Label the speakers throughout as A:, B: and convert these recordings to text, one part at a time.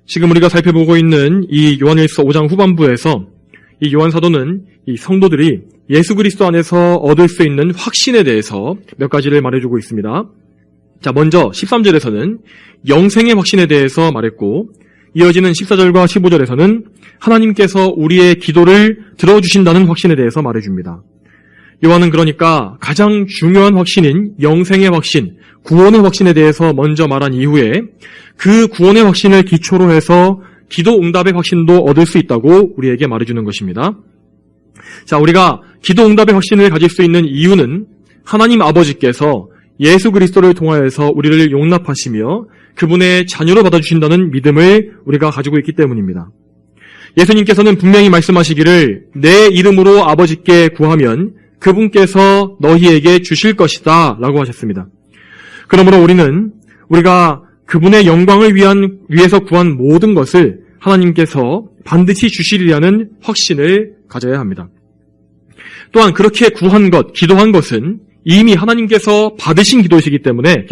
A: 지금 우리가 살펴보고 있는 이 요한일서 5장 후반부에서 이 요한 사도는 이 성도들이 예수 그리스도 안에서 얻을 수 있는 확신에 대해서 몇 가지를 말해주고 있습니다. 자, 먼저 13절에서는 영생의 확신에 대해서 말했고, 이어지는 14절과 15절에서는 하나님께서 우리의 기도를 들어주신다는 확신에 대해서 말해줍니다. 요한은 그러니까 가장 중요한 확신인 영생의 확신, 구원의 확신에 대해서 먼저 말한 이후에 그 구원의 확신을 기초로 해서 기도 응답의 확신도 얻을 수 있다고 우리에게 말해주는 것입니다. 자, 우리가 기도 응답의 확신을 가질 수 있는 이유는 하나님 아버지께서 예수 그리스도를 통하여서 우리를 용납하시며 그분의 자녀로 받아주신다는 믿음을 우리가 가지고 있기 때문입니다. 예수님께서는 분명히 말씀하시기를 내 이름으로 아버지께 구하면 그분께서 너희에게 주실 것이다 라고 하셨습니다. 그러므로 우리가 그분의 영광을 위해서 구한 모든 것을 하나님께서 반드시 주시리라는 확신을 가져야 합니다. 또한 그렇게 구한 것, 기도한 것은 이미 하나님께서 받으신 기도이기 때문에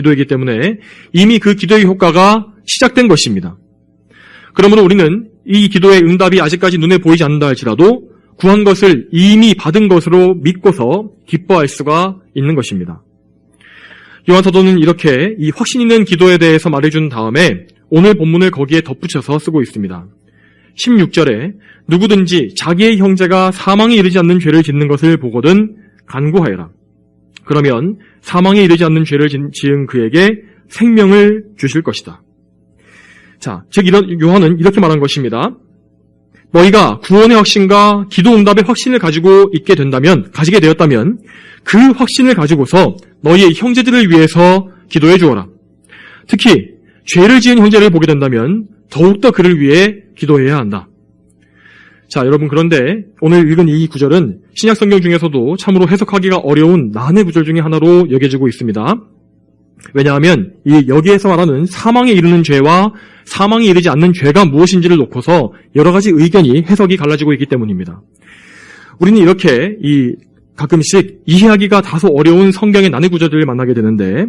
A: 이미 그 기도의 효과가 시작된 것입니다. 그러므로 우리는 이 기도의 응답이 아직까지 눈에 보이지 않는다 할지라도 구한 것을 이미 받은 것으로 믿고서 기뻐할 수가 있는 것입니다. 요한 사도는 이렇게 이 확신 있는 기도에 대해서 말해준 다음에 오늘 본문을 거기에 덧붙여서 쓰고 있습니다. 16절에 누구든지 자기의 형제가 사망에 이르지 않는 죄를 짓는 것을 보거든 간구하여라. 그러면 사망에 이르지 않는 죄를 지은 그에게 생명을 주실 것이다. 자, 즉 요한은 이렇게 말한 것입니다. 너희가 구원의 확신과 기도 응답의 확신을 가지게 되었다면 그 확신을 가지고서 너희의 형제들을 위해서 기도해 주어라. 특히 죄를 지은 형제를 보게 된다면 더욱더 그를 위해 기도해야 한다. 자, 여러분, 그런데 오늘 읽은 이 구절은 신약 성경 중에서도 참으로 해석하기가 어려운 난해 구절 중에 하나로 여겨지고 있습니다. 왜냐하면 여기에서 말하는 사망에 이르는 죄와 사망에 이르지 않는 죄가 무엇인지를 놓고서 여러 가지 의견이 해석이 갈라지고 있기 때문입니다. 우리는 이렇게 가끔씩 이해하기가 다소 어려운 성경의 난해 구절들을 만나게 되는데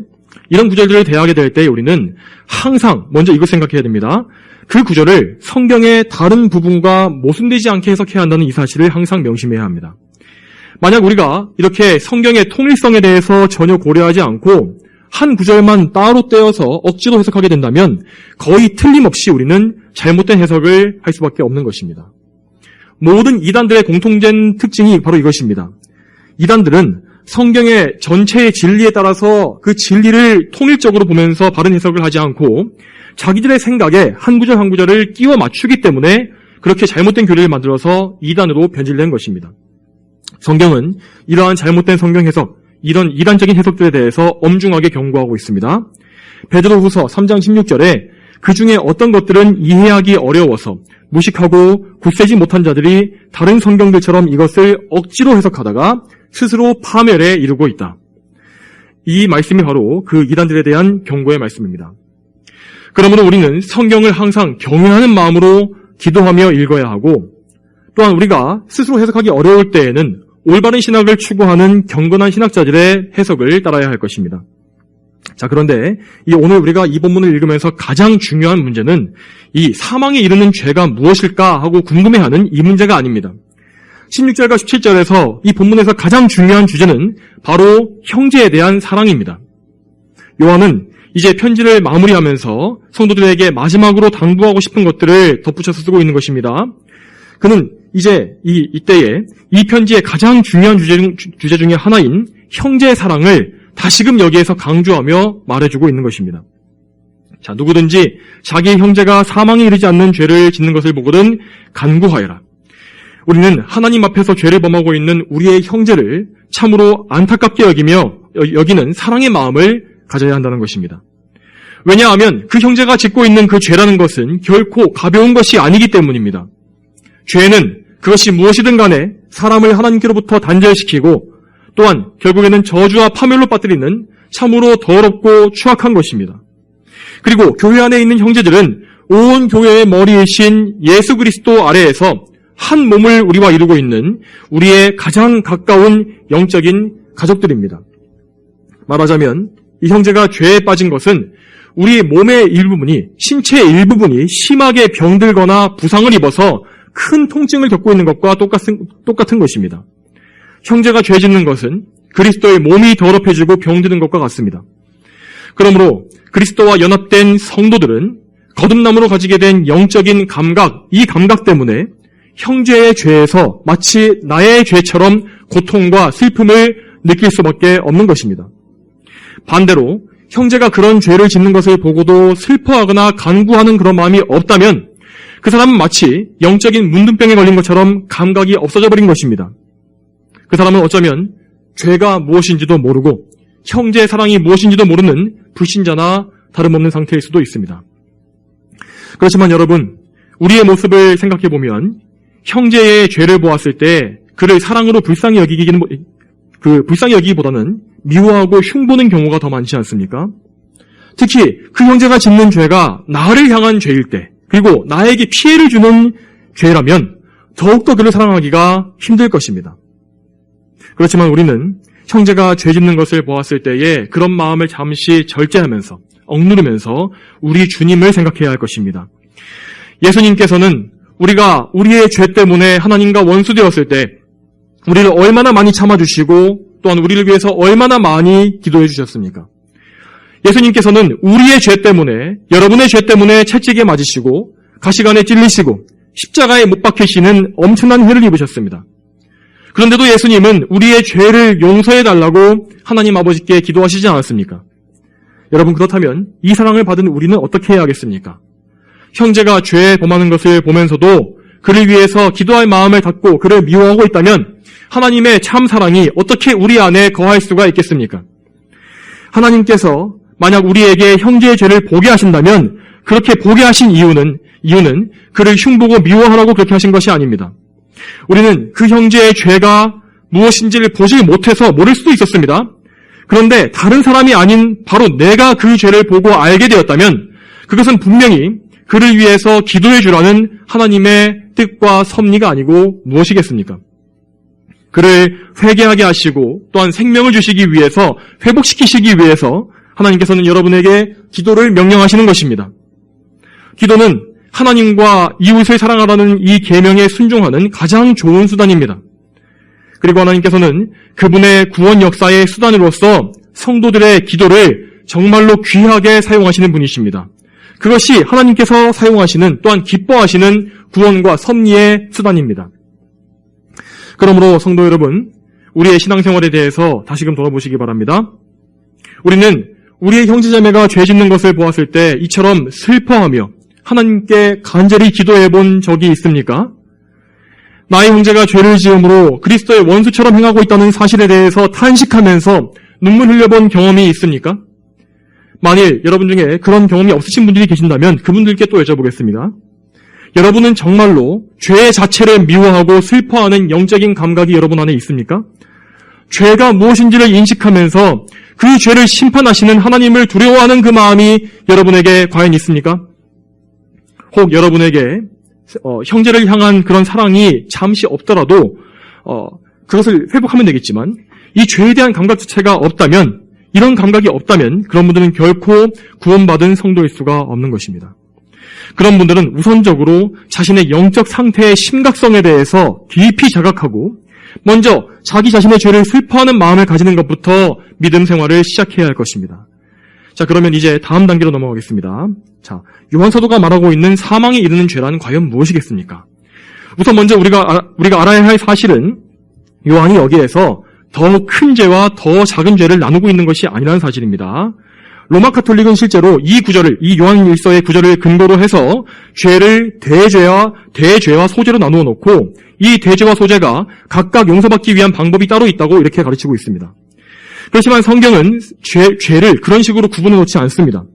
A: 이런 구절들을 대하게 될 때 우리는 항상 먼저 이것 생각해야 됩니다. 그 구절을 성경의 다른 부분과 모순되지 않게 해석해야 한다는 이 사실을 항상 명심해야 합니다. 만약 우리가 이렇게 성경의 통일성에 대해서 전혀 고려하지 않고 한 구절만 따로 떼어서 억지로 해석하게 된다면 거의 틀림없이 우리는 잘못된 해석을 할 수밖에 없는 것입니다. 모든 이단들의 공통된 특징이 바로 이것입니다. 이단들은 성경의 전체의 진리에 따라서 그 진리를 통일적으로 보면서 바른 해석을 하지 않고 자기들의 생각에 한 구절 한 구절을 끼워 맞추기 때문에 그렇게 잘못된 교리를 만들어서 이단으로 변질된 것입니다. 성경은 이러한 잘못된 성경 해석, 이런 이단적인 해석들에 대해서 엄중하게 경고하고 있습니다. 베드로후서 3장 16절에 그 중에 어떤 것들은 이해하기 어려워서 무식하고 굳세지 못한 자들이 다른 성경들처럼 이것을 억지로 해석하다가 스스로 파멸에 이르고 있다. 이 말씀이 바로 그 이단들에 대한 경고의 말씀입니다. 그러므로 우리는 성경을 항상 경외하는 마음으로 기도하며 읽어야 하고 또한 우리가 스스로 해석하기 어려울 때에는 올바른 신학을 추구하는 경건한 신학자들의 해석을 따라야 할 것입니다. 자, 그런데 오늘 우리가 이 본문을 읽으면서 가장 중요한 문제는 이 사망에 이르는 죄가 무엇일까 하고 궁금해하는 이 문제가 아닙니다. 16절과 17절에서 이 본문에서 가장 중요한 주제는 바로 형제에 대한 사랑입니다. 요한은 이제 편지를 마무리하면서 성도들에게 마지막으로 당부하고 싶은 것들을 덧붙여서 쓰고 있는 것입니다. 그는 이제 이때에 이 편지의 가장 중요한 주제 중에 하나인 형제의 사랑을 다시금 여기에서 강조하며 말해주고 있는 것입니다. 자, 누구든지 자기의 형제가 사망에 이르지 않는 죄를 짓는 것을 보거든 간구하여라. 우리는 하나님 앞에서 죄를 범하고 있는 우리의 형제를 참으로 안타깝게 여기는 사랑의 마음을 가져야 한다는 것입니다. 왜냐하면 그 형제가 짓고 있는 그 죄라는 것은 결코 가벼운 것이 아니기 때문입니다. 죄는 그것이 무엇이든 간에 사람을 하나님께로부터 단절시키고 또한 결국에는 저주와 파멸로 빠뜨리는 참으로 더럽고 추악한 것입니다. 그리고 교회 안에 있는 형제들은 온 교회의 머리이신 예수 그리스도 아래에서 한 몸을 우리와 이루고 있는 우리의 가장 가까운 영적인 가족들입니다. 말하자면 이 형제가 죄에 빠진 것은 우리 몸의 일부분이, 신체의 일부분이 심하게 병들거나 부상을 입어서 큰 통증을 겪고 있는 것과 똑같은 것입니다. 형제가 죄 짓는 것은 그리스도의 몸이 더럽혀지고 병드는 것과 같습니다. 그러므로 그리스도와 연합된 성도들은 거듭남으로 가지게 된 영적인 감각, 이 감각 때문에 형제의 죄에서 마치 나의 죄처럼 고통과 슬픔을 느낄 수밖에 없는 것입니다. 반대로 형제가 그런 죄를 짓는 것을 보고도 슬퍼하거나 간구하는 그런 마음이 없다면 그 사람은 마치 영적인 문둥병에 걸린 것처럼 감각이 없어져 버린 것입니다. 그 사람은 어쩌면 죄가 무엇인지도 모르고 형제의 사랑이 무엇인지도 모르는 불신자나 다름없는 상태일 수도 있습니다. 그렇지만 여러분, 우리의 모습을 생각해 보면 형제의 죄를 보았을 때 그를 사랑으로 불쌍히 여기기보다는 미워하고 흉보는 경우가 더 많지 않습니까? 특히 그 형제가 짓는 죄가 나를 향한 죄일 때, 그리고 나에게 피해를 주는 죄라면 더욱더 그를 사랑하기가 힘들 것입니다. 그렇지만 우리는 형제가 죄 짓는 것을 보았을 때에 그런 마음을 잠시 절제하면서 억누르면서 우리 주님을 생각해야 할 것입니다. 예수님께서는 우리가 우리의 죄 때문에 하나님과 원수되었을 때 우리를 얼마나 많이 참아주시고 또한 우리를 위해서 얼마나 많이 기도해 주셨습니까? 예수님께서는 우리의 죄 때문에, 여러분의 죄 때문에 채찍에 맞으시고 가시관에 찔리시고 십자가에 못 박히시는 엄청난 해를 입으셨습니다. 그런데도 예수님은 우리의 죄를 용서해달라고 하나님 아버지께 기도하시지 않았습니까? 여러분, 그렇다면 이 사랑을 받은 우리는 어떻게 해야 하겠습니까? 형제가 죄에 범하는 것을 보면서도 그를 위해서 기도할 마음을 갖고 그를 미워하고 있다면 하나님의 참 사랑이 어떻게 우리 안에 거할 수가 있겠습니까? 하나님께서 만약 우리에게 형제의 죄를 보게 하신다면 그렇게 보게 하신 이유는 그를 흉보고 미워하라고 그렇게 하신 것이 아닙니다. 우리는 그 형제의 죄가 무엇인지를 보지 못해서 모를 수도 있었습니다. 그런데 다른 사람이 아닌 바로 내가 그 죄를 보고 알게 되었다면 그것은 분명히 그를 위해서 기도해 주라는 하나님의 뜻과 섭리가 아니고 무엇이겠습니까? 그를 회개하게 하시고 또한 생명을 주시기 위해서, 회복시키시기 위해서 하나님께서는 여러분에게 기도를 명령하시는 것입니다. 기도는 하나님과 이웃을 사랑하라는 이 계명에 순종하는 가장 좋은 수단입니다. 그리고 하나님께서는 그분의 구원 역사의 수단으로서 성도들의 기도를 정말로 귀하게 사용하시는 분이십니다. 그것이 하나님께서 사용하시는, 또한 기뻐하시는 구원과 섭리의 수단입니다. 그러므로 성도 여러분, 우리의 신앙생활에 대해서 다시금 돌아보시기 바랍니다. 우리는 우리의 형제자매가 죄 짓는 것을 보았을 때 이처럼 슬퍼하며 하나님께 간절히 기도해 본 적이 있습니까? 나의 형제가 죄를 지음으로 그리스도의 원수처럼 행하고 있다는 사실에 대해서 탄식하면서 눈물 흘려본 경험이 있습니까? 만일 여러분 중에 그런 경험이 없으신 분들이 계신다면 그분들께 또 여쭤보겠습니다. 여러분은 정말로 죄 자체를 미워하고 슬퍼하는 영적인 감각이 여러분 안에 있습니까? 죄가 무엇인지를 인식하면서 그 죄를 심판하시는 하나님을 두려워하는 그 마음이 여러분에게 과연 있습니까? 혹 여러분에게 형제를 향한 그런 사랑이 잠시 없더라도 그것을 회복하면 되겠지만 이 죄에 대한 감각 자체가 없다면, 이런 감각이 없다면 그런 분들은 결코 구원받은 성도일 수가 없는 것입니다. 그런 분들은 우선적으로 자신의 영적 상태의 심각성에 대해서 깊이 자각하고 먼저 자기 자신의 죄를 슬퍼하는 마음을 가지는 것부터 믿음 생활을 시작해야 할 것입니다. 자, 그러면 이제 다음 단계로 넘어가겠습니다. 자, 요한 사도가 말하고 있는 사망에 이르는 죄란 과연 무엇이겠습니까? 우선 먼저 우리가 알아야 할 사실은 요한이 여기에서 더 큰 죄와 더 작은 죄를 나누고 있는 것이 아니라는 사실입니다. 로마 카톨릭은 실제로 이 구절을, 이 요한 일서의 구절을 근거로 해서 죄를 대죄와 소죄로 나누어 놓고 이 대죄와 소죄가 각각 용서받기 위한 방법이 따로 있다고 이렇게 가르치고 있습니다. 그렇지만 성경은 죄를 그런 식으로 구분해 놓지 않습니다.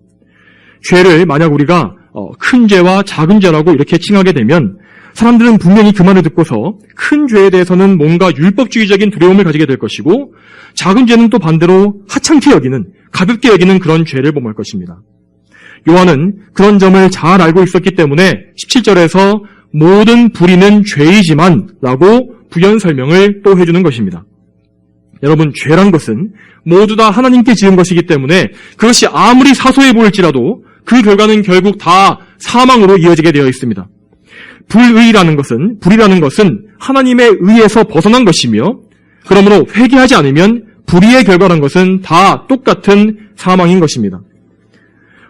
A: 죄를 만약 우리가 큰 죄와 작은 죄라고 이렇게 칭하게 되면 사람들은 분명히 그 말을 듣고서 큰 죄에 대해서는 뭔가 율법주의적인 두려움을 가지게 될 것이고 작은 죄는 또 반대로 하찮게 여기는, 가볍게 여기는 그런 죄를 범할 것입니다. 요한은 그런 점을 잘 알고 있었기 때문에 17절에서 모든 불의는 죄이지만 라고 부연 설명을 또 해주는 것입니다. 여러분, 죄란 것은 모두 다 하나님께 지은 것이기 때문에 그것이 아무리 사소해 보일지라도 그 결과는 결국 다 사망으로 이어지게 되어 있습니다. 불이라는 것은 하나님의 의에서 벗어난 것이며, 그러므로 회개하지 않으면 불의의 결과란 것은 다 똑같은 사망인 것입니다.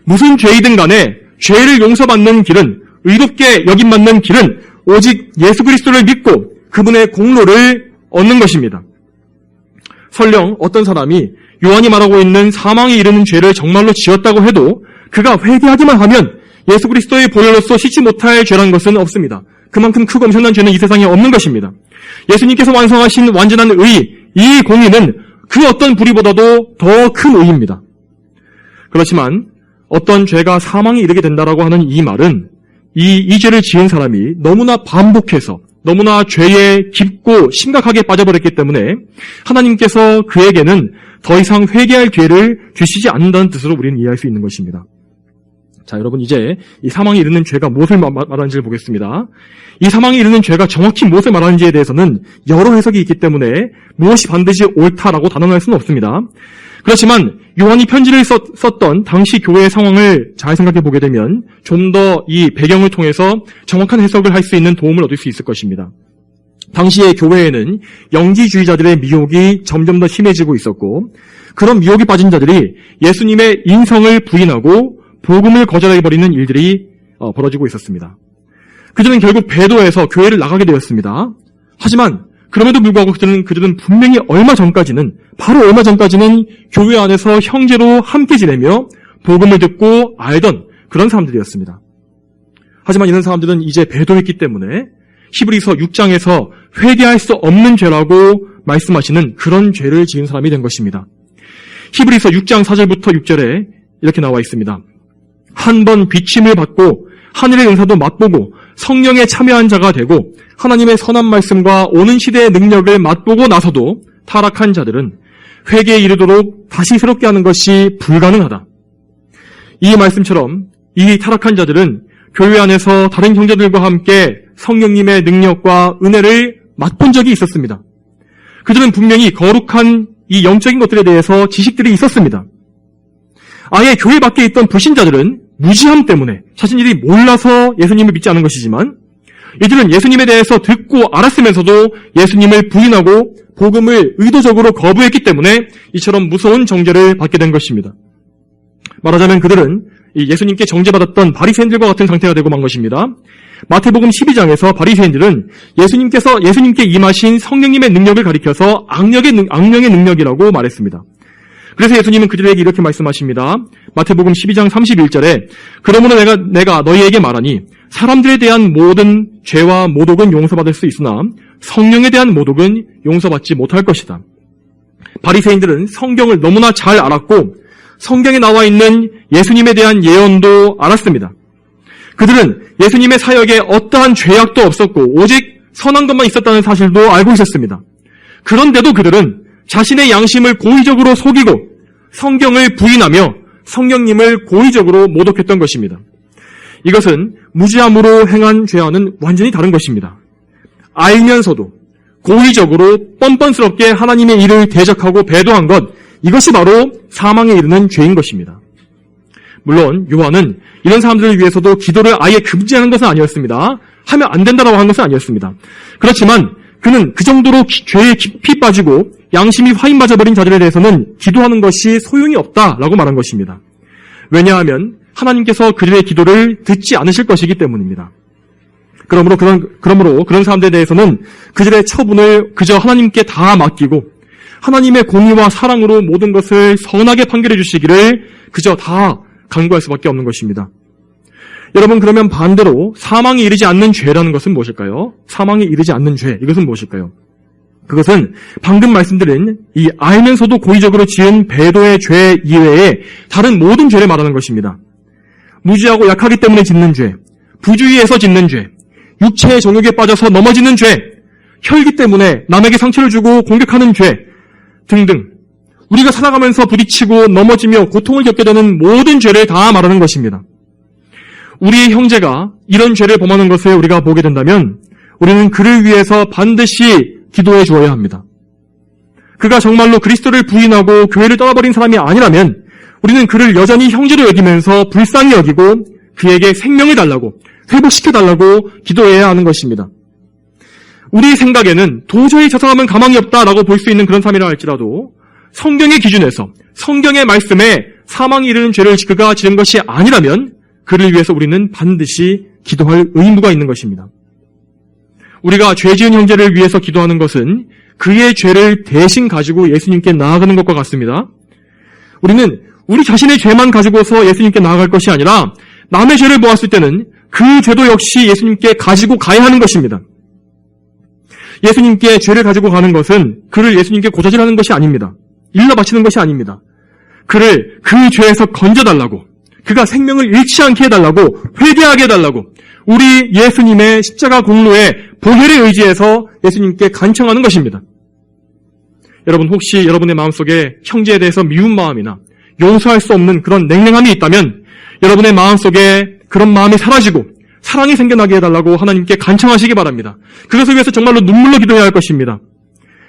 A: 무슨 죄이든 간에 죄를 용서받는 길은, 의롭게 여김받는 길은 오직 예수 그리스도를 믿고 그분의 공로를 얻는 것입니다. 설령 어떤 사람이 요한이 말하고 있는 사망에 이르는 죄를 정말로 지었다고 해도 그가 회개하기만 하면 예수 그리스도의 보혈로서 씻지 못할 죄라는 것은 없습니다. 그만큼 크고 엄청난 죄는 이 세상에 없는 것입니다. 예수님께서 완성하신 완전한 의, 이 공의는 그 어떤 불의보다도 더 큰 의입니다. 그렇지만 어떤 죄가 사망에 이르게 된다라고 하는 이 말은 이 죄를 지은 사람이 너무나 반복해서 너무나 죄에 깊고 심각하게 빠져버렸기 때문에 하나님께서 그에게는 더 이상 회개할 기회를 주시지 않는다는 뜻으로 우리는 이해할 수 있는 것입니다. 자, 여러분, 이제 이 사망에 이르는 죄가 무엇을 말하는지를 보겠습니다. 이 사망에 이르는 죄가 정확히 무엇을 말하는지에 대해서는 여러 해석이 있기 때문에 무엇이 반드시 옳다라고 단언할 수는 없습니다. 그렇지만 요한이 편지를 썼던 당시 교회의 상황을 잘 생각해 보게 되면 좀 더 이 배경을 통해서 정확한 해석을 할 수 있는 도움을 얻을 수 있을 것입니다. 당시의 교회에는 영지주의자들의 미혹이 점점 더 심해지고 있었고, 그런 미혹에 빠진 자들이 예수님의 인성을 부인하고 복음을 거절해버리는 일들이 벌어지고 있었습니다. 그들은 결국 배도해서 교회를 나가게 되었습니다. 하지만 그럼에도 불구하고 그들은 분명히 바로 얼마 전까지는 교회 안에서 형제로 함께 지내며 복음을 듣고 알던 그런 사람들이었습니다. 하지만 이런 사람들은 이제 배도했기 때문에 히브리서 6장에서 회개할 수 없는 죄라고 말씀하시는 그런 죄를 지은 사람이 된 것입니다. 히브리서 6장 4절부터 6절에 이렇게 나와 있습니다. 한 번 비침을 받고 하늘의 은사도 맛보고 성령에 참여한 자가 되고 하나님의 선한 말씀과 오는 시대의 능력을 맛보고 나서도 타락한 자들은 회개에 이르도록 다시 새롭게 하는 것이 불가능하다. 이 말씀처럼 이 타락한 자들은 교회 안에서 다른 형제들과 함께 성령님의 능력과 은혜를 맛본 적이 있었습니다. 그들은 분명히 거룩한 이 영적인 것들에 대해서 지식들이 있었습니다. 아예 교회 밖에 있던 불신자들은 무지함 때문에 자신들이 몰라서 예수님을 믿지 않은 것이지만, 이들은 예수님에 대해서 듣고 알았으면서도 예수님을 부인하고 복음을 의도적으로 거부했기 때문에 이처럼 무서운 정죄를 받게 된 것입니다. 말하자면 그들은 예수님께 정죄받았던 바리새인들과 같은 상태가 되고 만 것입니다. 마태복음 12장에서 바리새인들은 예수님께 임하신 성령님의 능력을 가리켜서 악령의 능력이라고 말했습니다. 그래서 예수님은 그들에게 이렇게 말씀하십니다. 마태복음 12장 31절에 그러므로 내가 너희에게 말하니 사람들에 대한 모든 죄와 모독은 용서받을 수 있으나 성령에 대한 모독은 용서받지 못할 것이다. 바리새인들은 성경을 너무나 잘 알았고 성경에 나와 있는 예수님에 대한 예언도 알았습니다. 그들은 예수님의 사역에 어떠한 죄악도 없었고 오직 선한 것만 있었다는 사실도 알고 있었습니다. 그런데도 그들은 자신의 양심을 고의적으로 속이고 성경을 부인하며 성령님을 고의적으로 모독했던 것입니다. 이것은 무지함으로 행한 죄와는 완전히 다른 것입니다. 알면서도 고의적으로 뻔뻔스럽게 하나님의 일을 대적하고 배도한 것, 이것이 바로 사망에 이르는 죄인 것입니다. 물론 요한은 이런 사람들을 위해서도 기도를 아예 금지하는 것은 아니었습니다. 하면 안 된다라고 하는 것은 아니었습니다. 그렇지만 그는 그 정도로 죄에 깊이 빠지고 양심이 화인맞아버린 자들에 대해서는 기도하는 것이 소용이 없다라고 말한 것입니다. 왜냐하면 하나님께서 그들의 기도를 듣지 않으실 것이기 때문입니다. 그러므로 그런 사람들에 대해서는 그들의 처분을 그저 하나님께 다 맡기고 하나님의 공의와 사랑으로 모든 것을 선하게 판결해 주시기를 그저 다 간구할 수밖에 없는 것입니다. 여러분, 그러면 반대로 사망에 이르지 않는 죄라는 것은 무엇일까요? 사망에 이르지 않는 죄, 이것은 무엇일까요? 그것은 방금 말씀드린 이 알면서도 고의적으로 지은 배도의 죄 이외에 다른 모든 죄를 말하는 것입니다. 무지하고 약하기 때문에 짓는 죄, 부주의해서 짓는 죄, 육체의 정욕에 빠져서 넘어지는 죄, 혈기 때문에 남에게 상처를 주고 공격하는 죄 등등, 우리가 살아가면서 부딪히고 넘어지며 고통을 겪게 되는 모든 죄를 다 말하는 것입니다. 우리의 형제가 이런 죄를 범하는 것을 우리가 보게 된다면 우리는 그를 위해서 반드시 기도해 주어야 합니다. 그가 정말로 그리스도를 부인하고 교회를 떠나버린 사람이 아니라면 우리는 그를 여전히 형제로 여기면서 불쌍히 여기고 그에게 생명을 달라고, 회복시켜달라고 기도해야 하는 것입니다. 우리 생각에는 도저히 저 사람은 가망이 없다라고 볼 수 있는 그런 삶이라 할지라도 성경의 기준에서, 성경의 말씀에 사망에 이르는 죄를 그가 지은 것이 아니라면 그를 위해서 우리는 반드시 기도할 의무가 있는 것입니다. 우리가 죄 지은 형제를 위해서 기도하는 것은 그의 죄를 대신 가지고 예수님께 나아가는 것과 같습니다. 우리는 우리 자신의 죄만 가지고서 예수님께 나아갈 것이 아니라 남의 죄를 보았을 때는 그 죄도 역시 예수님께 가지고 가야 하는 것입니다. 예수님께 죄를 가지고 가는 것은 그를 예수님께 고자질하는 것이 아닙니다. 일러 바치는 것이 아닙니다. 그를 그 죄에서 건져달라고, 그가 생명을 잃지 않게 해달라고, 회개하게 해달라고, 우리 예수님의 십자가 공로의 보혈에 의지해서 예수님께 간청하는 것입니다. 여러분, 혹시 여러분의 마음속에 형제에 대해서 미운 마음이나 용서할 수 없는 그런 냉랭함이 있다면 여러분의 마음속에 그런 마음이 사라지고 사랑이 생겨나게 해달라고 하나님께 간청하시기 바랍니다. 그것을 위해서 정말로 눈물로 기도해야 할 것입니다.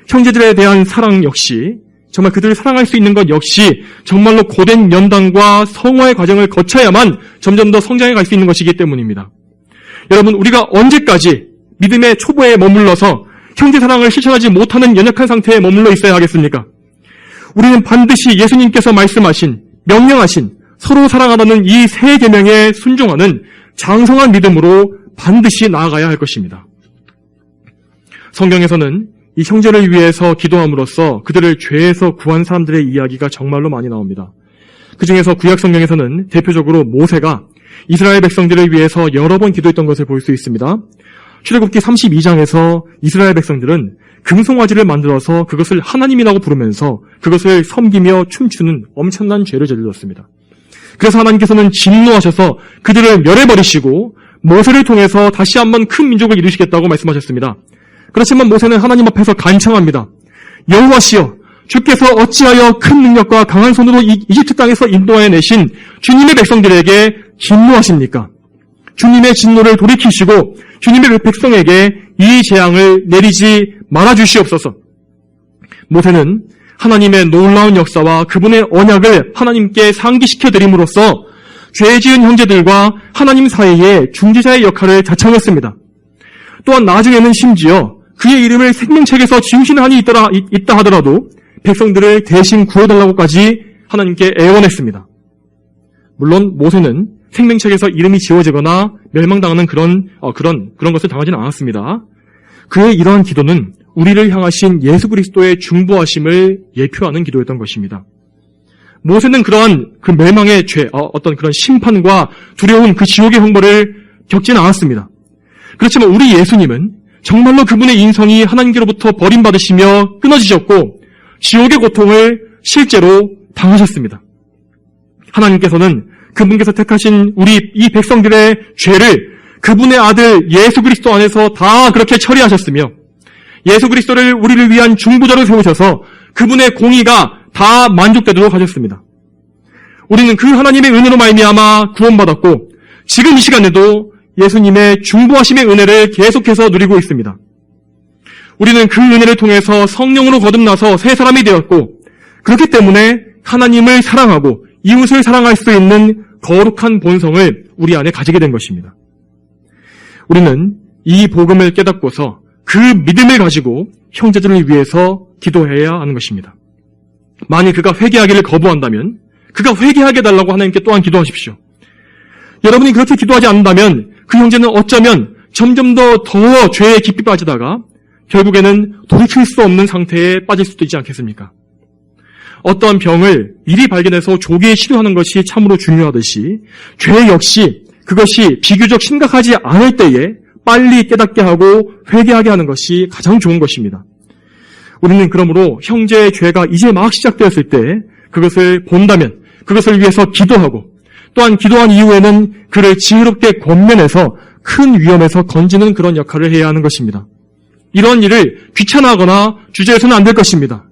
A: 형제들에 대한 사랑 역시, 정말 그들을 사랑할 수 있는 것 역시 정말로 고된 면담과 성화의 과정을 거쳐야만 점점 더 성장해 갈 수 있는 것이기 때문입니다. 여러분, 우리가 언제까지 믿음의 초보에 머물러서 형제 사랑을 실천하지 못하는 연약한 상태에 머물러 있어야 하겠습니까? 우리는 반드시 예수님께서 말씀하신, 명령하신 서로 사랑하라는 이 세 계명에 순종하는 장성한 믿음으로 반드시 나아가야 할 것입니다. 성경에서는 이 형제를 위해서 기도함으로써 그들을 죄에서 구한 사람들의 이야기가 정말로 많이 나옵니다. 그 중에서 구약 성경에서는 대표적으로 모세가 이스라엘 백성들을 위해서 여러 번 기도했던 것을 볼 수 있습니다. 출애굽기 32장에서 이스라엘 백성들은 금송아지를 만들어서 그것을 하나님이라고 부르면서 그것을 섬기며 춤추는 엄청난 죄를 저질렀습니다. 그래서 하나님께서는 진노하셔서 그들을 멸해버리시고 모세를 통해서 다시 한번 큰 민족을 이루시겠다고 말씀하셨습니다. 그렇지만 모세는 하나님 앞에서 간청합니다. 여호와시여, 주께서 어찌하여 큰 능력과 강한 손으로 이집트 땅에서 인도하여 내신 주님의 백성들에게 진노하십니까? 주님의 진노를 돌이키시고 주님의 백성에게 이 재앙을 내리지 말아주시옵소서. 모세는 하나님의 놀라운 역사와 그분의 언약을 하나님께 상기시켜드림으로써 죄 지은 형제들과 하나님 사이에 중재자의 역할을 자청했습니다. 또한 나중에는 심지어 그의 이름을 생명책에서 지우시는 한이 있다 하더라도 백성들을 대신 구해달라고까지 하나님께 애원했습니다. 물론 모세는 생명책에서 이름이 지워지거나 멸망당하는 그런 것을 당하지는 않았습니다. 그의 이러한 기도는 우리를 향하신 예수 그리스도의 중보하심을 예표하는 기도였던 것입니다. 모세는 그러한 그 멸망의 죄, 어떤 그런 심판과 두려운 그 지옥의 형벌을 겪지는 않았습니다. 그렇지만 우리 예수님은 정말로 그분의 인성이 하나님께로부터 버림받으시며 끊어지셨고 지옥의 고통을 실제로 당하셨습니다. 하나님께서는 그분께서 택하신 우리 이 백성들의 죄를 그분의 아들 예수 그리스도 안에서 다 그렇게 처리하셨으며 예수 그리스도를 우리를 위한 중보자로 세우셔서 그분의 공의가 다 만족되도록 하셨습니다. 우리는 그 하나님의 은혜로 말미암아 구원받았고 지금 이 시간에도 예수님의 중보하심의 은혜를 계속해서 누리고 있습니다. 우리는 그 은혜를 통해서 성령으로 거듭나서 새 사람이 되었고 그렇기 때문에 하나님을 사랑하고 이웃을 사랑할 수 있는 거룩한 본성을 우리 안에 가지게 된 것입니다. 우리는 이 복음을 깨닫고서 그 믿음을 가지고 형제들을 위해서 기도해야 하는 것입니다. 만일 그가 회개하기를 거부한다면 그가 회개하게 해달라고 하나님께 또한 기도하십시오. 여러분이 그렇게 기도하지 않는다면 그 형제는 어쩌면 점점 더 죄에 깊이 빠지다가 결국에는 돌이킬 수 없는 상태에 빠질 수도 있지 않겠습니까? 어떠한 병을 미리 발견해서 조기에 치료하는 것이 참으로 중요하듯이 죄 역시 그것이 비교적 심각하지 않을 때에 빨리 깨닫게 하고 회개하게 하는 것이 가장 좋은 것입니다. 우리는 그러므로 형제의 죄가 이제 막 시작되었을 때 그것을 본다면 그것을 위해서 기도하고 또한 기도한 이후에는 그를 지혜롭게 권면해서 큰 위험에서 건지는 그런 역할을 해야 하는 것입니다. 이런 일을 귀찮아하거나 주저해서는 안 될 것입니다.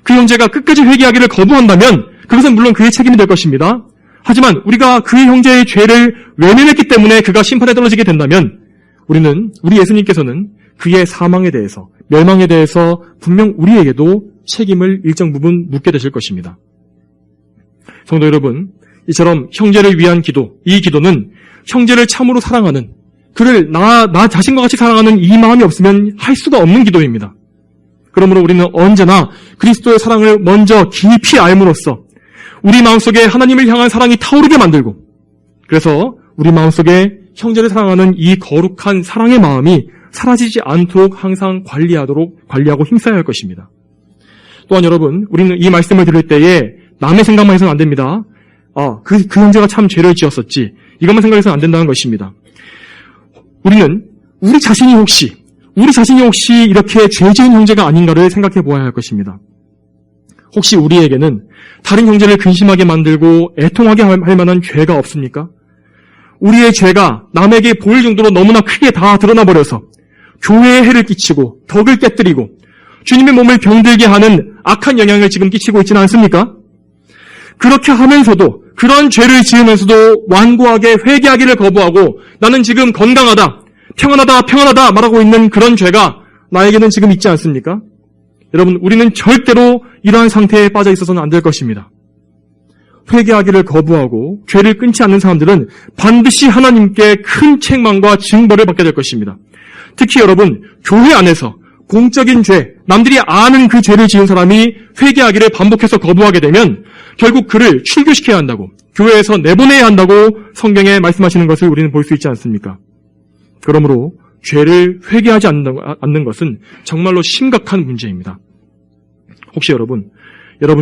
A: 그 형제가 끝까지 회개하기를 거부한다면 그것은 물론 그의 책임이 될 것입니다. 하지만 우리가 그 형제의 죄를 외면했기 때문에 그가 심판에 떨어지게 된다면 우리 예수님께서는 그의 사망에 대해서 멸망에 대해서 분명 우리에게도 책임을 일정 부분 묻게 되실 것입니다. 성도 여러분, 이처럼 형제를 위한 기도, 이 기도는 형제를 참으로 사랑하는, 그를 나 자신과 같이 사랑하는 이 마음이 없으면 할 수가 없는 기도입니다. 그러므로 우리는 언제나 그리스도의 사랑을 먼저 깊이 알므로써 우리 마음속에 하나님을 향한 사랑이 타오르게 만들고, 그래서 우리 마음속에 형제를 사랑하는 이 거룩한 사랑의 마음이 사라지지 않도록 항상 관리하고 힘써야 할 것입니다. 또한 여러분, 우리는 이 말씀을 들을 때에 남의 생각만 해서는 안 됩니다. 그 형제가 참 죄를 지었었지, 이것만 생각해서는 안 된다는 것입니다. 우리는 우리 자신이 혹시 이렇게 죄 지은 형제가 아닌가를 생각해 보아야 할 것입니다. 혹시 우리에게는 다른 형제를 근심하게 만들고 애통하게 할 만한 죄가 없습니까? 우리의 죄가 남에게 보일 정도로 너무나 크게 다 드러나 버려서 교회에 해를 끼치고 덕을 깨뜨리고 주님의 몸을 병들게 하는 악한 영향을 지금 끼치고 있지는 않습니까? 그렇게 하면서도, 그런 죄를 지으면서도 완고하게 회개하기를 거부하고 나는 지금 건강하다, 평안하다 말하고 있는 그런 죄가 나에게는 지금 있지 않습니까? 여러분, 우리는 절대로 이러한 상태에 빠져 있어서는 안 될 것입니다. 회개하기를 거부하고 죄를 끊지 않는 사람들은 반드시 하나님께 큰 책망과 징벌을 받게 될 것입니다. 특히 여러분, 교회 안에서 공적인 죄, 남들이 아는 그 죄를 지은 사람이 회개하기를 반복해서 거부하게 되면 결국 그를 출교시켜야 한다고, 교회에서 내보내야 한다고 성경에 말씀하시는 것을 우리는 볼 수 있지 않습니까? 그러므로 죄를 회개하지 않는 것은 정말로 심각한 문제입니다. 혹시 여러분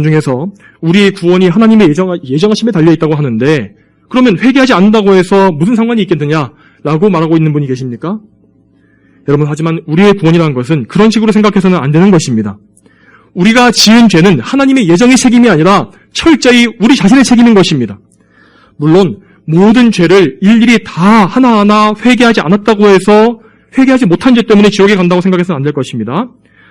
A: 중에서 우리의 구원이 하나님의 예정하심에 달려있다고 하는데, 그러면 회개하지 않는다고 해서 무슨 상관이 있겠느냐라고 말하고 있는 분이 계십니까? 여러분, 하지만 우리의 구원이라는 것은 그런 식으로 생각해서는 안 되는 것입니다. 우리가 지은 죄는 하나님의 예정의 책임이 아니라 철저히 우리 자신의 책임인 것입니다. 물론 모든 죄를 일일이 다 하나하나 회개하지 않았다고 해서 회개하지 못한 죄 때문에 지옥에 간다고 생각해서는 안 될 것입니다.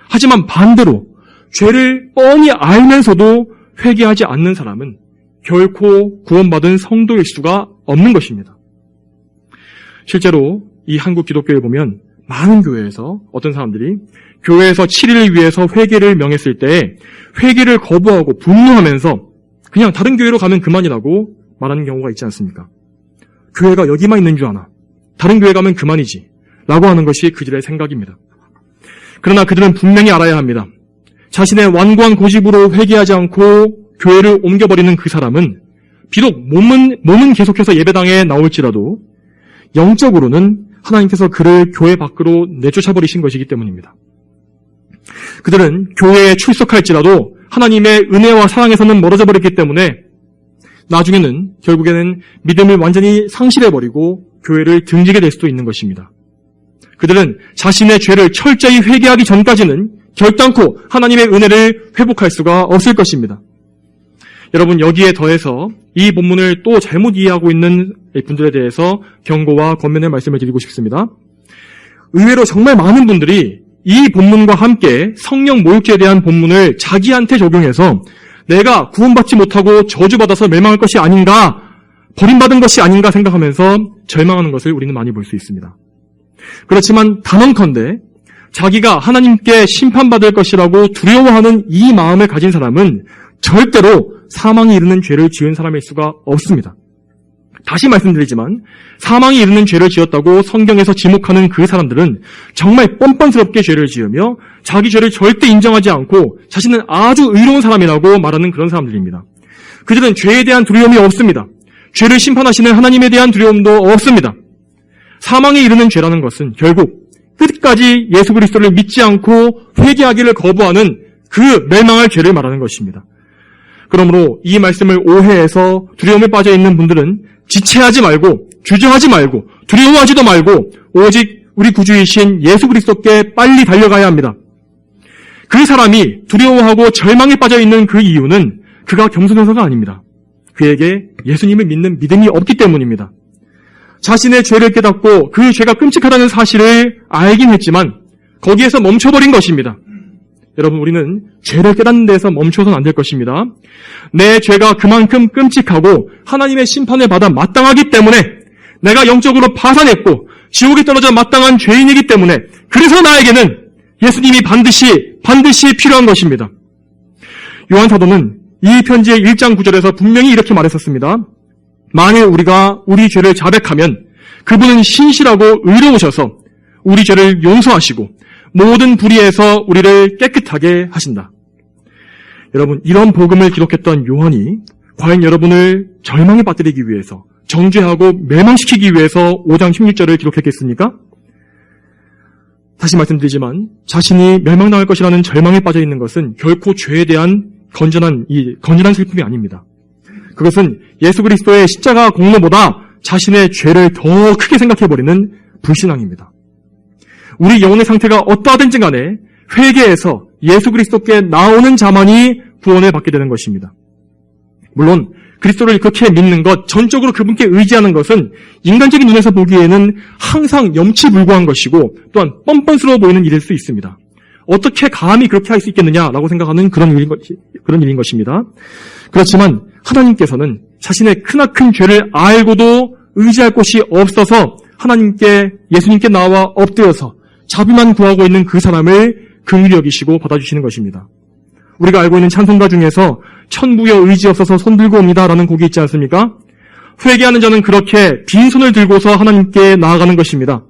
A: 하지만 반대로 죄를 뻔히 알면서도 회개하지 않는 사람은 결코 구원받은 성도일 수가 없는 것입니다. 실제로 이 한국 기독교에 보면 많은 교회에서 어떤 사람들이 교회에서 7일을 위해서 회개를 명했을 때 회개를 거부하고 분노하면서 그냥 다른 교회로 가면 그만이라고 말하는 경우가 있지 않습니까? 교회가 여기만 있는 줄 아나, 다른 교회 가면 그만이지 라고 하는 것이 그들의 생각입니다. 그러나 그들은 분명히 알아야 합니다. 자신의 완고한 고집으로 회개하지 않고 교회를 옮겨버리는 그 사람은 비록 몸은 계속해서 예배당에 나올지라도 영적으로는 하나님께서 그를 교회 밖으로 내쫓아버리신 것이기 때문입니다. 그들은 교회에 출석할지라도 하나님의 은혜와 사랑에서는 멀어져 버렸기 때문에 나중에는 결국에는 믿음을 완전히 상실해버리고 교회를 등지게 될 수도 있는 것입니다. 그들은 자신의 죄를 철저히 회개하기 전까지는 결단코 하나님의 은혜를 회복할 수가 없을 것입니다. 여러분, 여기에 더해서 이 본문을 또 잘못 이해하고 있는 분들에 대해서 경고와 권면의 말씀을 드리고 싶습니다. 의외로 정말 많은 분들이 이 본문과 함께 성령 모욕죄에 대한 본문을 자기한테 적용해서 내가 구원받지 못하고 저주받아서 멸망할 것이 아닌가, 버림받은 것이 아닌가 생각하면서 절망하는 것을 우리는 많이 볼 수 있습니다. 그렇지만 단언컨대 자기가 하나님께 심판받을 것이라고 두려워하는 이 마음을 가진 사람은 절대로 사망에 이르는 죄를 지은 사람일 수가 없습니다. 다시 말씀드리지만 사망에 이르는 죄를 지었다고 성경에서 지목하는 그 사람들은 정말 뻔뻔스럽게 죄를 지으며 자기 죄를 절대 인정하지 않고 자신은 아주 의로운 사람이라고 말하는 그런 사람들입니다. 그들은 죄에 대한 두려움이 없습니다. 죄를 심판하시는 하나님에 대한 두려움도 없습니다. 사망에 이르는 죄라는 것은 결국 끝까지 예수 그리스도를 믿지 않고 회개하기를 거부하는 그 멸망할 죄를 말하는 것입니다. 그러므로 이 말씀을 오해해서 두려움에 빠져 있는 분들은 지체하지 말고, 주저하지 말고, 두려워하지도 말고 오직 우리 구주이신 예수 그리스도께 빨리 달려가야 합니다. 그 사람이 두려워하고 절망에 빠져 있는 그 이유는 그가 겸손해서가 아닙니다. 그에게 예수님을 믿는 믿음이 없기 때문입니다. 자신의 죄를 깨닫고 그 죄가 끔찍하다는 사실을 알긴 했지만 거기에서 멈춰버린 것입니다. 여러분, 우리는 죄를 깨닫는 데서 멈춰서는 안 될 것입니다. 내 죄가 그만큼 끔찍하고 하나님의 심판을 받아 마땅하기 때문에, 내가 영적으로 파산했고 지옥에 떨어져 마땅한 죄인이기 때문에, 그래서 나에게는 예수님이 반드시 필요한 것입니다. 요한 사도는 이 편지의 1장 9절에서 분명히 이렇게 말했었습니다. 만일 우리가 우리 죄를 자백하면 그분은 신실하고 의로우셔서 우리 죄를 용서하시고 모든 불의에서 우리를 깨끗하게 하신다. 여러분, 이런 복음을 기록했던 요한이 과연 여러분을 절망에 빠뜨리기 위해서, 정죄하고 멸망시키기 위해서 5장 16절을 기록했겠습니까? 다시 말씀드리지만 자신이 멸망당할 것이라는 절망에 빠져 있는 것은 결코 죄에 대한 건전한 슬픔이 아닙니다. 그것은 예수 그리스도의 십자가 공로보다 자신의 죄를 더 크게 생각해버리는 불신앙입니다. 우리 영혼의 상태가 어떠하든지 간에 회개해서 예수 그리스도께 나오는 자만이 구원을 받게 되는 것입니다. 물론 그리스도를 그렇게 믿는 것, 전적으로 그분께 의지하는 것은 인간적인 눈에서 보기에는 항상 염치불구한 것이고 또한 뻔뻔스러워 보이는 일일 수 있습니다. 어떻게 감히 그렇게 할 수 있겠느냐라고 생각하는 그런 일인 것입니다. 그렇지만 하나님께서는 자신의 크나큰 죄를 알고도 의지할 곳이 없어서 예수님께 나와 엎드려서 자비만 구하고 있는 그 사람을 긍휼히 여기시고 받아주시는 것입니다. 우리가 알고 있는 찬송가 중에서 천부여 의지 없어서 손 들고 옵니다라는 곡이 있지 않습니까? 회개하는 자는 그렇게 빈손을 들고서 하나님께 나아가는 것입니다.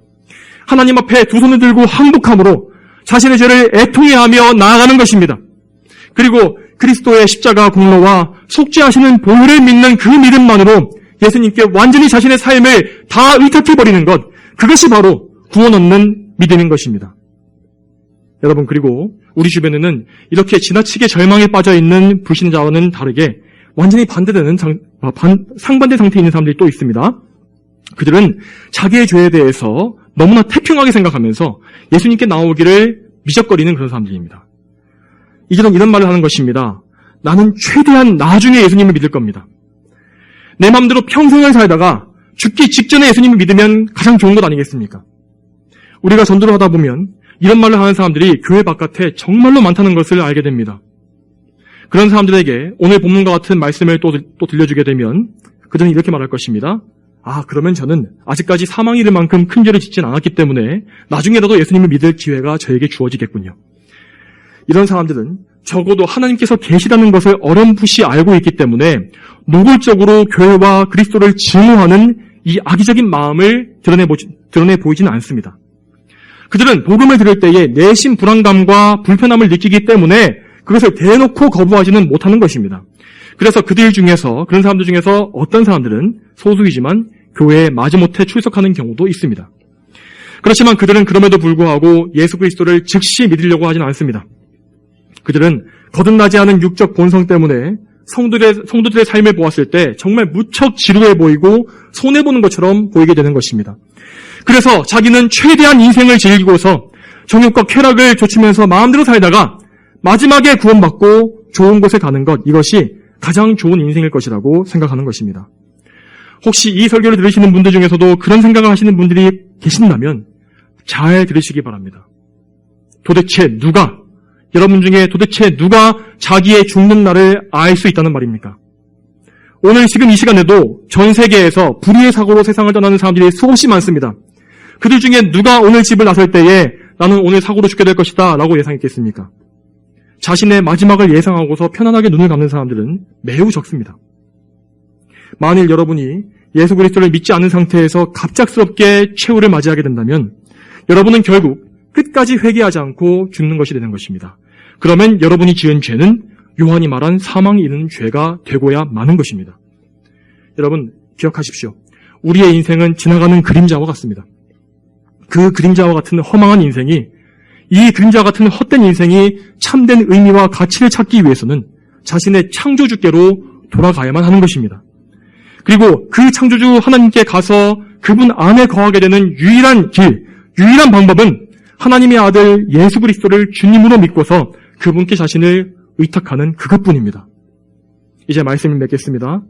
A: 하나님 앞에 두 손을 들고 항복함으로 자신의 죄를 애통해하며 나아가는 것입니다. 그리고 그리스도의 십자가 공로와 속죄하시는 보혈을 믿는 그 믿음만으로 예수님께 완전히 자신의 삶을 다 의탁해버리는 것, 그것이 바로 구원 얻는 믿음인 것입니다. 여러분, 그리고 우리 주변에는 이렇게 지나치게 절망에 빠져 있는 불신자와는 다르게 완전히 반대되는 상반대 상태에 있는 사람들이 또 있습니다. 그들은 자기의 죄에 대해서 너무나 태평하게 생각하면서 예수님께 나오기를 미적거리는 그런 사람들입니다. 이들은 이런 말을 하는 것입니다. 나는 최대한 나중에 예수님을 믿을 겁니다. 내 마음대로 평생을 살다가 죽기 직전에 예수님을 믿으면 가장 좋은 것 아니겠습니까? 우리가 전도를 하다 보면 이런 말을 하는 사람들이 교회 바깥에 정말로 많다는 것을 알게 됩니다. 그런 사람들에게 오늘 본문과 같은 말씀을 또 들려주게 되면 그들은 이렇게 말할 것입니다. 그러면 저는 아직까지 사망이 이를 만큼 큰 죄를 짓진 않았기 때문에 나중에라도 예수님을 믿을 기회가 저에게 주어지겠군요. 이런 사람들은 적어도 하나님께서 계시다는 것을 어렴풋이 알고 있기 때문에 노골적으로 교회와 그리스도를 증오하는 이 악의적인 마음을 드러내 보이지는 않습니다. 그들은 복음을 들을 때에 내심 불안감과 불편함을 느끼기 때문에 그것을 대놓고 거부하지는 못하는 것입니다. 그래서 그런 사람들 중에서 어떤 사람들은 소수이지만 교회에 마지못해 출석하는 경우도 있습니다. 그렇지만 그들은 그럼에도 불구하고 예수 그리스도를 즉시 믿으려고 하지는 않습니다. 그들은 거듭나지 않은 육적 본성 때문에 성도들의 삶을 보았을 때 정말 무척 지루해 보이고 손해보는 것처럼 보이게 되는 것입니다. 그래서 자기는 최대한 인생을 즐기고서 정욕과 쾌락을 좇으면서 마음대로 살다가 마지막에 구원받고 좋은 곳에 가는 것, 이것이 가장 좋은 인생일 것이라고 생각하는 것입니다. 혹시 이 설교를 들으시는 분들 중에서도 그런 생각을 하시는 분들이 계신다면 잘 들으시기 바랍니다. 여러분 중에 도대체 누가 자기의 죽는 날을 알 수 있다는 말입니까? 오늘 지금 이 시간에도 전 세계에서 불의의 사고로 세상을 떠나는 사람들이 수없이 많습니다. 그들 중에 누가 오늘 집을 나설 때에 나는 오늘 사고로 죽게 될 것이다 라고 예상했겠습니까? 자신의 마지막을 예상하고서 편안하게 눈을 감는 사람들은 매우 적습니다. 만일 여러분이 예수 그리스도를 믿지 않은 상태에서 갑작스럽게 최후를 맞이하게 된다면 여러분은 결국 끝까지 회개하지 않고 죽는 것이 되는 것입니다. 그러면 여러분이 지은 죄는 요한이 말한 사망이 이르는 죄가 되고야 마는 것입니다. 여러분 기억하십시오. 우리의 인생은 지나가는 그림자와 같습니다. 그 그림자와 같은 허망한 인생이, 이 그림자와 같은 헛된 인생이 참된 의미와 가치를 찾기 위해서는 자신의 창조주께로 돌아가야만 하는 것입니다. 그리고 그 창조주 하나님께 가서 그분 안에 거하게 되는 유일한 방법은 하나님의 아들 예수 그리스도를 주님으로 믿고서 그분께 자신을 의탁하는 그것뿐입니다. 이제 말씀을 맺겠습니다.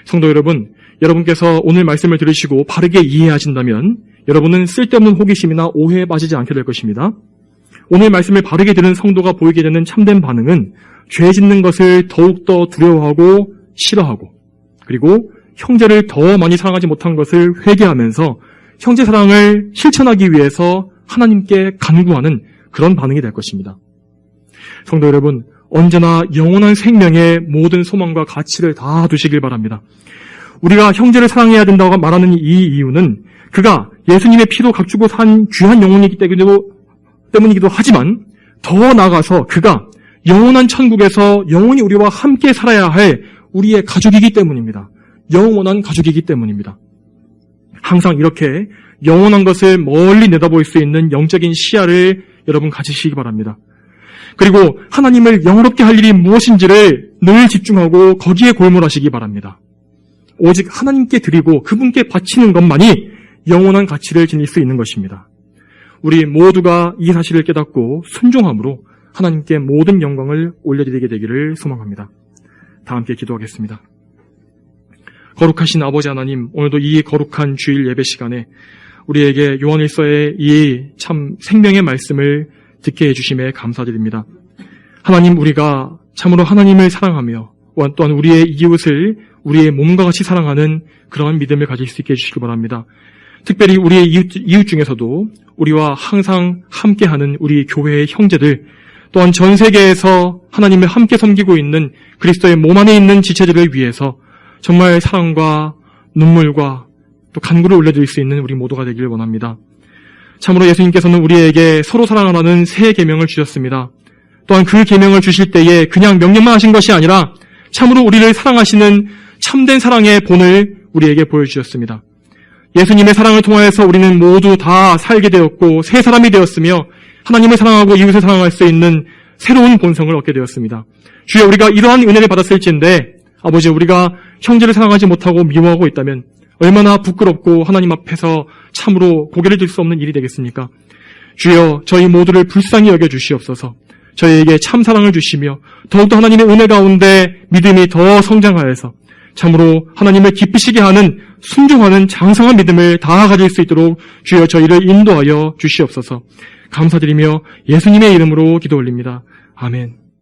A: 성도 여러분, 여러분께서 오늘 말씀을 들으시고 바르게 이해하신다면 여러분은 쓸데없는 호기심이나 오해에 빠지지 않게 될 것입니다. 오늘 말씀을 바르게 들은 성도가 보이게 되는 참된 반응은 죄 짓는 것을 더욱더 두려워하고 싫어하고, 그리고 형제를 더 많이 사랑하지 못한 것을 회개하면서 형제 사랑을 실천하기 위해서 하나님께 간구하는 그런 반응이 될 것입니다. 성도 여러분, 언제나 영원한 생명의 모든 소망과 가치를 다 두시길 바랍니다. 우리가 형제를 사랑해야 된다고 말하는 이 이유는 그가 예수님의 피로 값주고 산 귀한 영혼이기 때문이기도 하지만 더 나아가서 그가 영원한 천국에서 영원히 우리와 함께 살아야 할 우리의 가족이기 때문입니다. 영원한 가족이기 때문입니다. 항상 이렇게 영원한 것을 멀리 내다볼 수 있는 영적인 시야를 여러분 가지시기 바랍니다. 그리고 하나님을 영화롭게 할 일이 무엇인지를 늘 집중하고 거기에 골몰하시기 바랍니다. 오직 하나님께 드리고 그분께 바치는 것만이 영원한 가치를 지닐 수 있는 것입니다. 우리 모두가 이 사실을 깨닫고 순종함으로 하나님께 모든 영광을 올려드리게 되기를 소망합니다. 다 함께 기도하겠습니다. 거룩하신 아버지 하나님, 오늘도 이 거룩한 주일 예배 시간에 우리에게 요한일서의 이 참 생명의 말씀을 듣게 해주심에 감사드립니다. 하나님, 우리가 참으로 하나님을 사랑하며 또한 우리의 이웃을 우리의 몸과 같이 사랑하는 그러한 믿음을 가질 수 있게 해주시기 바랍니다. 특별히 우리의 이웃 중에서도 우리와 항상 함께하는 우리 교회의 형제들, 또한 전 세계에서 하나님을 함께 섬기고 있는 그리스도의 몸 안에 있는 지체들을 위해서 정말 사랑과 눈물과 또 간구를 올려드릴 수 있는 우리 모두가 되기를 원합니다. 참으로 예수님께서는 우리에게 서로 사랑하라는 새 계명을 주셨습니다. 또한 그 계명을 주실 때에 그냥 명령만 하신 것이 아니라 참으로 우리를 사랑하시는 참된 사랑의 본을 우리에게 보여주셨습니다. 예수님의 사랑을 통하여서 우리는 모두 다 살게 되었고 새 사람이 되었으며 하나님을 사랑하고 이웃을 사랑할 수 있는 새로운 본성을 얻게 되었습니다. 주여, 우리가 이러한 은혜를 받았을진데 아버지, 우리가 형제를 사랑하지 못하고 미워하고 있다면 얼마나 부끄럽고 하나님 앞에서 참으로 고개를 들 수 없는 일이 되겠습니까? 주여, 저희 모두를 불쌍히 여겨주시옵소서. 저희에게 참 사랑을 주시며 더욱더 하나님의 은혜 가운데 믿음이 더 성장하여서 참으로 하나님을 기쁘시게 하는 순종하는 장성한 믿음을 다 가질 수 있도록 주여 저희를 인도하여 주시옵소서. 감사드리며 예수님의 이름으로 기도 올립니다. 아멘.